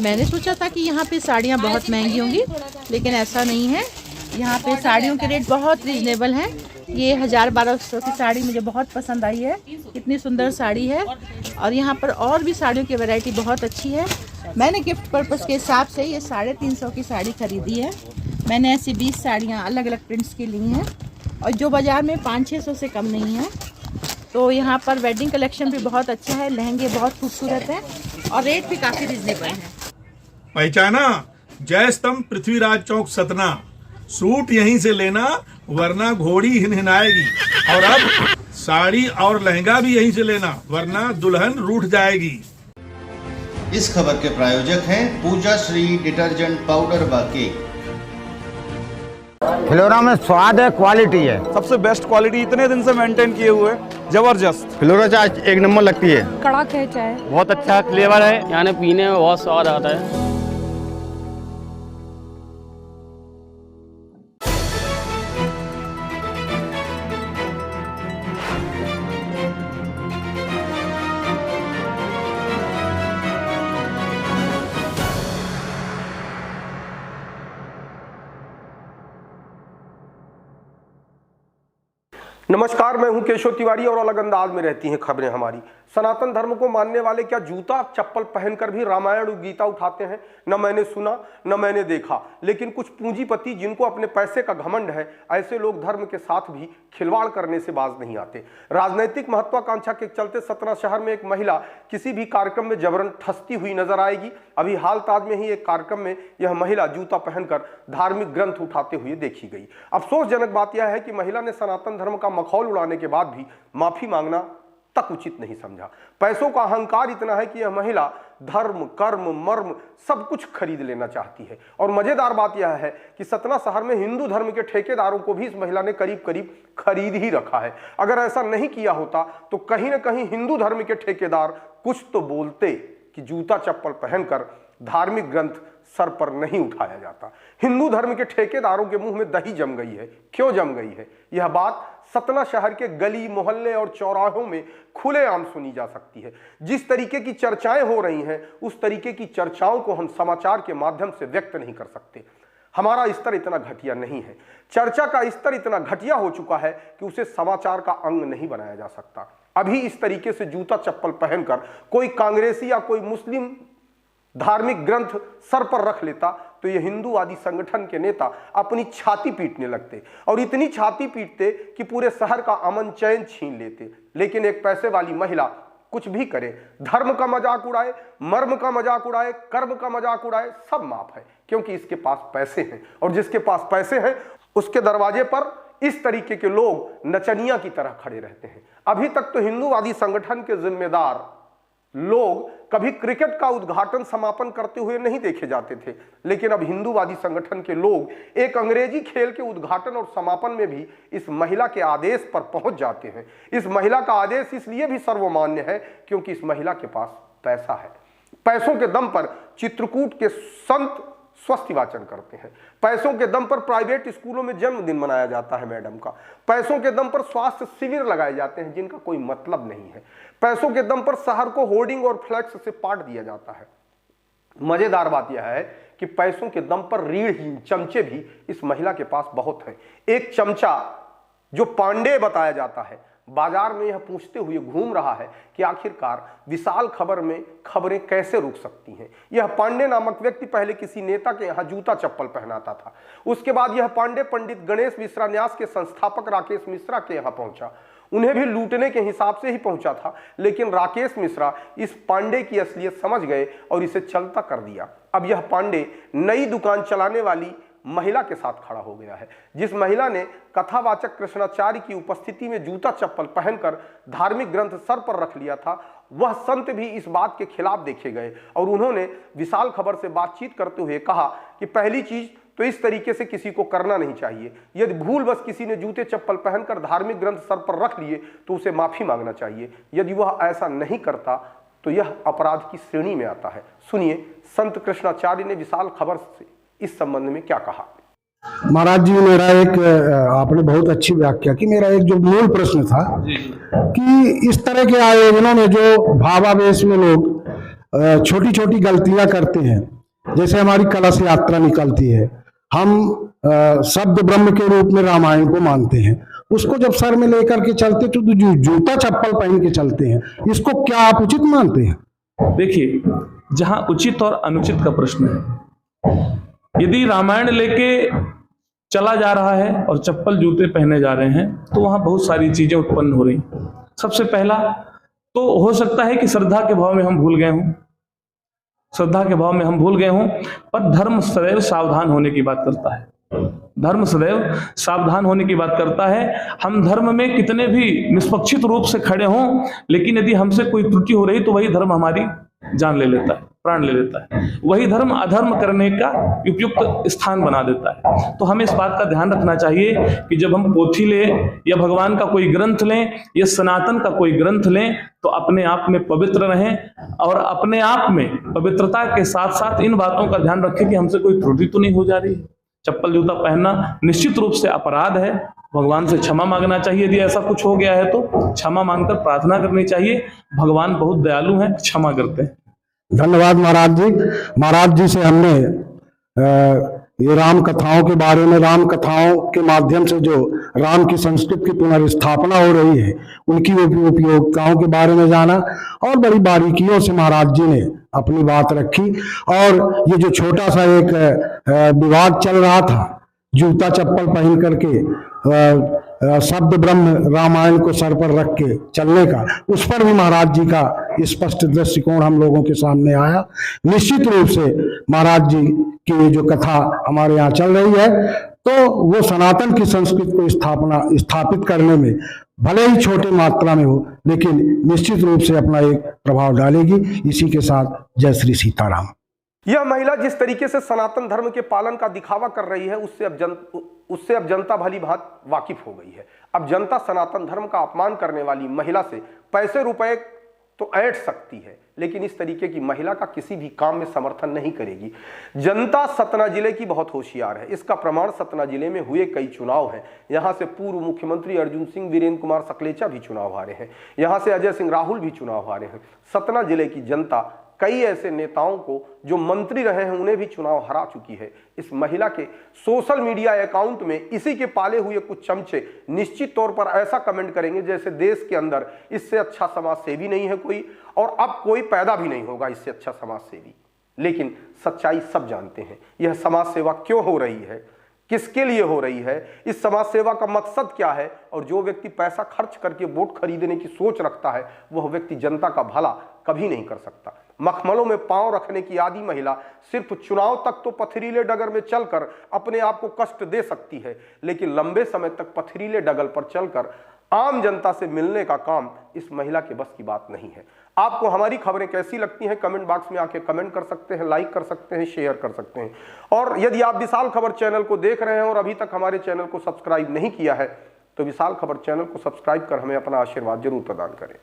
मैंने सोचा था कि यहाँ पे साड़ियाँ बहुत महंगी होंगी, लेकिन ऐसा नहीं है। यहाँ पे साड़ियों के रेट बहुत रीजनेबल हैं। ये 1000-1200 की साड़ी मुझे बहुत पसंद आई है। इतनी सुंदर साड़ी है और यहाँ पर और भी साड़ियों की वैरायटी बहुत अच्छी है। मैंने गिफ्ट पर्पस के हिसाब से ये 350 की साड़ी खरीदी है। मैंने ऐसी 20 साड़ियाँ अलग अलग प्रिंट्स की ली हैं और जो बाज़ार में 500-600 से कम नहीं है। तो यहाँ पर वेडिंग कलेक्शन भी बहुत अच्छा है, लहंगे बहुत खूबसूरत हैं और रेट भी काफ़ी रीजनेबल है। पहचाना? जय स्तंभ पृथ्वीराज चौक सतना। सूट यहीं से लेना वरना घोड़ी हिनहिनाएगी। और अब साड़ी और लहंगा भी यहीं से लेना वरना दुल्हन रूठ जाएगी। इस खबर के प्रायोजक हैं पूजा श्री डिटर्जेंट पाउडर व केक। फ्लोरा में स्वाद है, क्वालिटी है, सबसे बेस्ट क्वालिटी इतने दिन से मेंटेन किए हुए, जबरदस्त। फ्लोरा चाय एक नंबर लगती है, कड़क है चाय, बहुत अच्छा फ्लेवर है, यानी पीने में बहुत स्वाद आता है। नमस्कार, मैं हूं केशव तिवारी और अलग अंदाज में रहती हैं खबरें हमारी। सनातन धर्म को मानने वाले क्या जूता चप्पल पहनकर भी रामायण और गीता उठाते हैं? न मैंने सुना न मैंने देखा, लेकिन कुछ पूंजीपति जिनको अपने पैसे का घमंड है, ऐसे लोग धर्म के साथ भी खिलवाड़ करने से बाज नहीं आते। राजनीतिक महत्वाकांक्षा के चलते सतना शहर में एक महिला किसी भी कार्यक्रम में जबरन ठसती हुई नजर आएगी। अभी हाल ताज में ही एक कार्यक्रम में यह महिला जूता पहनकर धार्मिक ग्रंथ उठाते हुए देखी गई। अफसोसजनक बात यह है कि महिला ने सनातन धर्म का मखौल उड़ाने के बाद भी माफी मांगना तक उचित नहीं समझा। पैसों का अहंकार इतना है कि यह महिला धर्म, कर्म, मर्म सब कुछ खरीद लेना चाहती है। और मजेदार बात यह है कि सतना शहर में हिंदू धर्म के ठेकेदारों को भी इस महिला ने करीब करीब खरीद ही रखा है। अगर ऐसा नहीं किया होता तो कहीं ना कहीं हिंदू धर्म के ठेकेदार कुछ तो बोलते कि जूता चप्पल पहनकर धार्मिक ग्रंथ सर पर नहीं उठाया जाता। हिंदू धर्म के ठेकेदारों के मुंह में दही जम गई है। क्यों जम गई है? यह बात सतना शहर के गली, मोहल्ले और चौराहों में खुलेआम सुनी जा सकती है। जिस तरीके की चर्चाएं हो रही हैं, उस तरीके की चर्चाओं को हम समाचार के माध्यम से व्यक्त नहीं कर सकते। हमारा स्तर इतना घटिया नहीं है, चर्चा का स्तर इतना घटिया हो चुका है कि उसे समाचार का अंग नहीं बनाया जा सकता। अभी इस तरीके से जूता चप्पल पहनकर कोई कांग्रेसी या कोई मुस्लिम धार्मिक ग्रंथ सर पर रख लेता तो ये हिंदूवादी संगठन के नेता अपनी छाती पीटने लगते और इतनी छाती पीटते कि पूरे शहर का अमन चैन छीन लेते। लेकिन एक पैसे वाली महिला कुछ भी करे, धर्म का मजाक उड़ाए, मर्म का मजाक उड़ाए, कर्म का मजाक उड़ाए, सब माफ है, क्योंकि इसके पास पैसे हैं। और जिसके पास पैसे हैं उसके दरवाजे पर इस तरीके के लोग नचनिया की तरह खड़े रहते हैं। अभी तक तो हिंदूवादी संगठन के जिम्मेदार लोग कभी क्रिकेट का उद्घाटन समापन करते हुए नहीं देखे जाते थे, लेकिन अब हिंदूवादी संगठन के लोग एक अंग्रेजी खेल के उद्घाटन और समापन में भी इस महिला के आदेश पर पहुंच जाते हैं। इस महिला का आदेश इसलिए भी सर्वमान्य है क्योंकि इस महिला के पास पैसा है। पैसों के दम पर चित्रकूट के संत स्वस्ति वाचन करते हैं। पैसों के दम पर प्राइवेट स्कूलों में जन्मदिन मनाया जाता है मैडम का। पैसों के दम पर स्वास्थ्य शिविर लगाए जाते हैं जिनका कोई मतलब नहीं है। पैसों के दम पर शहर को होर्डिंग और फ्लैक्स से पाट दिया जाता है। मजेदार बात यह है कि पैसों के दम पर रीढ़हीन चमचे भी इस महिला के पास बहुत हैं। एक चमचा जो पांडे बताया जाता है, बाजार में यह पूछते हुए घूम रहा है कि आखिरकार विशाल खबर में खबरें कैसे रुक सकती हैं। यह पांडे नामक व्यक्ति पहले किसी नेता के यहाँ जूता चप्पल पहनाता था। उसके बाद यह पांडे पंडित गणेश मिश्रा न्यास के संस्थापक राकेश मिश्रा के यहाँ पहुंचा। उन्हें भी लूटने के हिसाब से ही पहुंचा था, लेकिन राकेश मिश्रा इस पांडे की असलियत समझ गए और इसे चलता कर दिया। अब यह पांडे नई दुकान चलाने वाली महिला के साथ खड़ा हो गया है। जिस महिला ने कथावाचक कृष्णाचार्य की उपस्थिति में जूता चप्पल पहनकर धार्मिक ग्रंथ सर पर रख लिया था, वह संत भी इस बात के खिलाफ देखे गए और उन्होंने विशाल खबर से बातचीत करते हुए कहा कि पहली चीज तो इस तरीके से किसी को करना नहीं चाहिए। यदि भूल बस किसी ने जूते चप्पल पहनकर धार्मिक ग्रंथ सर पर रख लिए तो उसे माफी मांगना चाहिए। यदि वह ऐसा नहीं करता तो यह अपराध की श्रेणी में आता है। सुनिए संत कृष्णाचार्य ने विशाल खबर से इस संबंध में क्या कहा। महाराज जी, मेरा एक आपने बहुत अच्छी व्याख्या की। मेरा एक जो मूल प्रश्न था कि इस तरह के आयोजनों में जो भावावेश में लोग छोटी छोटी गलतियां करते हैं, जैसे हमारी कलश यात्रा निकलती है, हम शब्द ब्रह्म के रूप में रामायण को मानते हैं, उसको जब सर में लेकर के चलते तो जूता चप्पल पहन के चलते हैं, इसको क्या आप उचित मानते हैं? देखिए, जहां उचित और अनुचित का प्रश्न है, यदि रामायण लेके चला जा रहा है और चप्पल जूते पहने जा रहे हैं तो वहां बहुत सारी चीजें उत्पन्न हो रही। सबसे पहला तो हो सकता है कि श्रद्धा के भाव में हम भूल गए हों, श्रद्धा के भाव में हम भूल गए हों, पर धर्म सदैव सावधान होने की बात करता है। धर्म सदैव सावधान होने की बात करता है। हम धर्म में कितने भी निष्पक्षित रूप से खड़े हों, लेकिन यदि हमसे कोई त्रुटि हो रही तो वही धर्म हमारी जान ले लेता है, प्राण ले लेता है। वही धर्म अधर्म करने का उपयुक्त स्थान बना देता है। तो हमें इस बात का ध्यान रखना चाहिए कि जब हम पोथी लें या भगवान का कोई ग्रंथ लें या सनातन का कोई ग्रंथ लें तो अपने आप में पवित्र रहें और अपने आप में पवित्रता के साथ साथ इन बातों का ध्यान रखें कि हमसे कोई त्रुटि तो नहीं हो जा रही है। चप्पल जूता पहनना निश्चित रूप से अपराध है, भगवान से क्षमा मांगना चाहिए। यदि ऐसा कुछ हो गया है तो क्षमा मांगकर प्रार्थना करनी चाहिए। भगवान बहुत दयालु हैं, क्षमा करते हैं। धन्यवाद महाराज जी। महाराज जी से हमने ये राम कथाओं के बारे में, राम कथाओं के माध्यम से जो राम की संस्कृति की पुनर्स्थापना हो रही है, उनकी उपयोगिताओं के बारे में जाना और बड़ी बारीकियों से महाराज जी ने अपनी बात रखी। और ये जो छोटा सा एक विवाद चल रहा था जूता चप्पल पहन करके शब्द ब्रह्म रामायण को सर पर रख के चलने का, उस पर भी महाराज जी का स्पष्ट दृष्टिकोण हम लोगों के सामने आया। निश्चित रूप से महाराज जी की ये जो कथा हमारे यहाँ चल रही है तो वो सनातन की संस्कृति को स्थापित करने में भले ही छोटे मात्रा में हो, लेकिन निश्चित रूप से अपना एक प्रभाव डालेगी। इसी के साथ जय श्री सीताराम। यह महिला जिस तरीके से सनातन धर्म के पालन का दिखावा कर रही है, उससे अब जनता भली भांति वाकिफ हो गई है। अब जनता सनातन धर्म का अपमान करने वाली महिला से पैसे रुपए तो ऐंठ सकती है, लेकिन इस तरीके की महिला का किसी भी काम में समर्थन नहीं करेगी। जनता सतना जिले की बहुत होशियार है। इसका प्रमाण सतना जिले में हुए कई चुनाव हैं। यहां से पूर्व मुख्यमंत्री अर्जुन सिंह, वीरेंद्र कुमार सकलेचा भी चुनाव हारे हैं। यहां से अजय सिंह राहुल भी चुनाव हारे हैं। सतना जिले की जनता कई ऐसे नेताओं को जो मंत्री रहे हैं उन्हें भी चुनाव हरा चुकी है। इस महिला के सोशल मीडिया अकाउंट में इसी के पाले हुए कुछ चमचे निश्चित तौर पर ऐसा कमेंट करेंगे जैसे देश के अंदर इससे अच्छा समाज सेवी नहीं है कोई, और अब कोई पैदा भी नहीं होगा इससे अच्छा समाज सेवी। लेकिन सच्चाई सब जानते हैं। यह समाज सेवा क्यों हो रही है, किसके लिए हो रही है, इस समाज सेवा का मकसद क्या है, और जो व्यक्ति पैसा खर्च करके वोट खरीदने की सोच रखता है वह व्यक्ति जनता का भला कभी नहीं कर सकता। मखमलों में पांव रखने की आदि महिला सिर्फ चुनाव तक तो पथरीले डगर में चलकर अपने आप को कष्ट दे सकती है, लेकिन लंबे समय तक पथरीले डगर पर चलकर आम जनता से मिलने का काम इस महिला के बस की बात नहीं है। आपको हमारी खबरें कैसी लगती हैं कमेंट बॉक्स में आके कमेंट कर सकते हैं, लाइक कर सकते हैं, शेयर कर सकते हैं। और यदि आप विशाल खबर चैनल को देख रहे हैं और अभी तक हमारे चैनल को सब्सक्राइब नहीं किया है तो विशाल खबर चैनल को सब्सक्राइब कर हमें अपना आशीर्वाद जरूर प्रदान करें।